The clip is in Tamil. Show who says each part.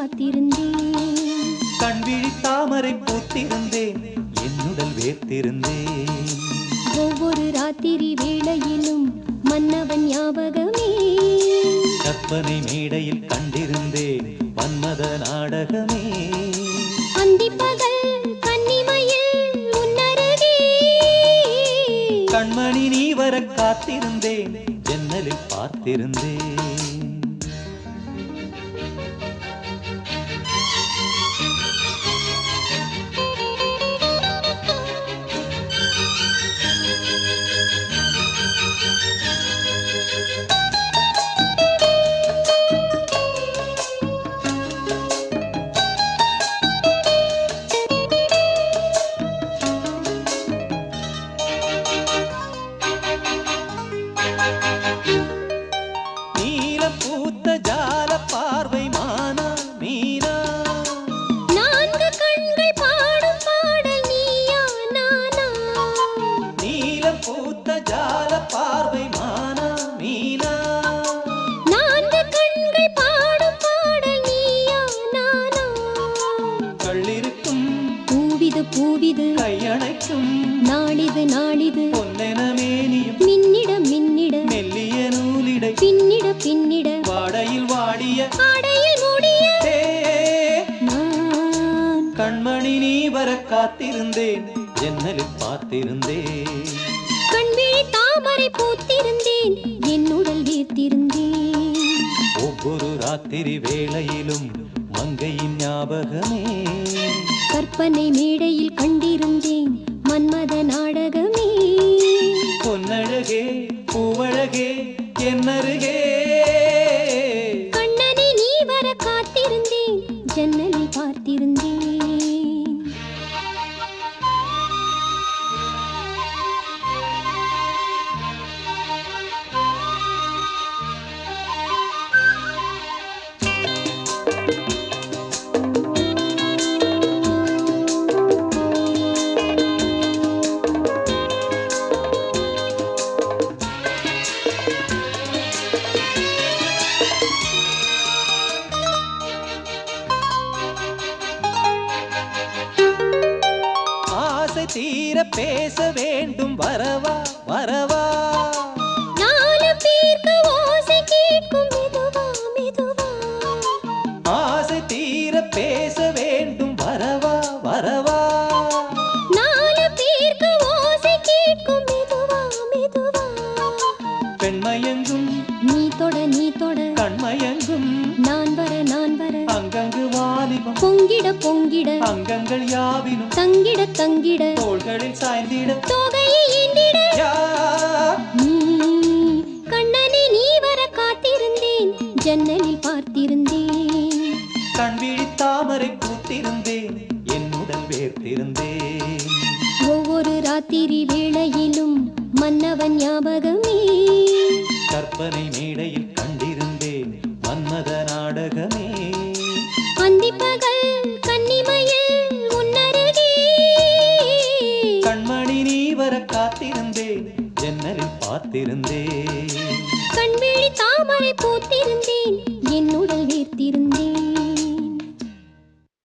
Speaker 1: காத்திருந்தேன்.
Speaker 2: கண்விழி தாமரை பூத்திருந்தேன், என்னுடல் வேர்த்திருந்தேன்.
Speaker 1: ஒவ்வொரு ராத்திரி வேளையிலும் மன்னவன் ஞாபகமே.
Speaker 2: கற்பனை மேடையில் கண்டிருந்தேன் மன்மத நாடகமே.
Speaker 1: அந்திப்பகல் கன்னிமையில் உன்னருகே.
Speaker 2: கண்மணி நீ வர காத்திருந்தேன், ஜன்னலில் பார்த்திருந்தேன். பூத்த ஜால பார்வை மானா மீனா.
Speaker 1: நான்கு கண்கள் பாடும் பாடல் நீயா நானா.
Speaker 2: நீலம் பூத்த ஜால பார்வை மானா மீனா.
Speaker 1: நான்கு கண்கள் பாடும் பாடல் நீயா நானா.
Speaker 2: கள்ளிருக்கும்
Speaker 1: பூவிது பூவிது
Speaker 2: கையணைக்கும்
Speaker 1: நாளிது நாளிது.
Speaker 2: பொன்னென மேனியும்
Speaker 1: மின்னிட மின்னிட
Speaker 2: மெல்லிய நூலிடை
Speaker 1: பின்னிட பின்னிட.
Speaker 2: வாடையில் வாடிய
Speaker 1: ஆடையில் மூடிய நான்.
Speaker 2: கண்மணி நீ வர காத்திருந்தேன், ஜன்னலில் பார்த்திருந்தேன்.
Speaker 1: கண்விழி தாமரை பூத்திருந்தேன், என்னுடல் வீர்த்திருந்தேன்.
Speaker 2: ஒவ்வொரு ராத்திரி வேளையிலும் மங்கையின் ஞாபகமே.
Speaker 1: கற்பனை மேடையில் கண்டிருந்தேன் மன்மத நாடகமே.
Speaker 2: பொன்னழகே பூவழகே என்னருகே.
Speaker 1: கண்ணனை நீ வர காத்திருந்தேன், ஜன்னலில் பார்த்திருந்தேன்.
Speaker 2: தீர பேச வேண்டும் வரவா வரவா.
Speaker 1: நாலு பேருக்கு ஓசை கேட்கும் மெதுவா மெதுவா.
Speaker 2: ஆசை தீர பேச வேண்டும் வரவா வரவா.
Speaker 1: நாலு பேருக்கு ஓசை கேட்கும் மெதுவா மெதுவா.
Speaker 2: பெண்மயங்கும்
Speaker 1: நீ தொட நீ தொட
Speaker 2: கண்மயங்கும்
Speaker 1: நான் வர நான் வர.
Speaker 2: அங்கங்கு வாலிபம்
Speaker 1: பொங்கிட பொங்கிட
Speaker 2: அங்கங்கள் யாவினும்
Speaker 1: தங்கிட தங்கிட.
Speaker 2: தோள்களில் சாய்ந்திட
Speaker 1: தோகையை ஏந்திட. நீ கண்ணனை நீ வர காத்திருந்தேன், ஜன்னலில் பார்த்திருந்தேன்.
Speaker 2: கண்விழி தாமரை பூத்திருந்தேன், என்னுடல் வேர்த்திருந்தேன்.
Speaker 1: ஒவ்வொரு ராத்திரி வேளையிலும் மன்னவன் ஞாபகமே.
Speaker 2: கற்பனை மேடையில் கண்டிருந்தேன் மன்மத நாடகமே.
Speaker 1: அந்திப்பகல் கன்னிமையில் உன்னருகே.
Speaker 2: கண்மணி நீ வர காத்திருந்தேன், ஜன்னலில் பார்த்திருந்தேன்.
Speaker 1: கண்விழி தாமரை பூத்திருந்தேன், என்னுடல்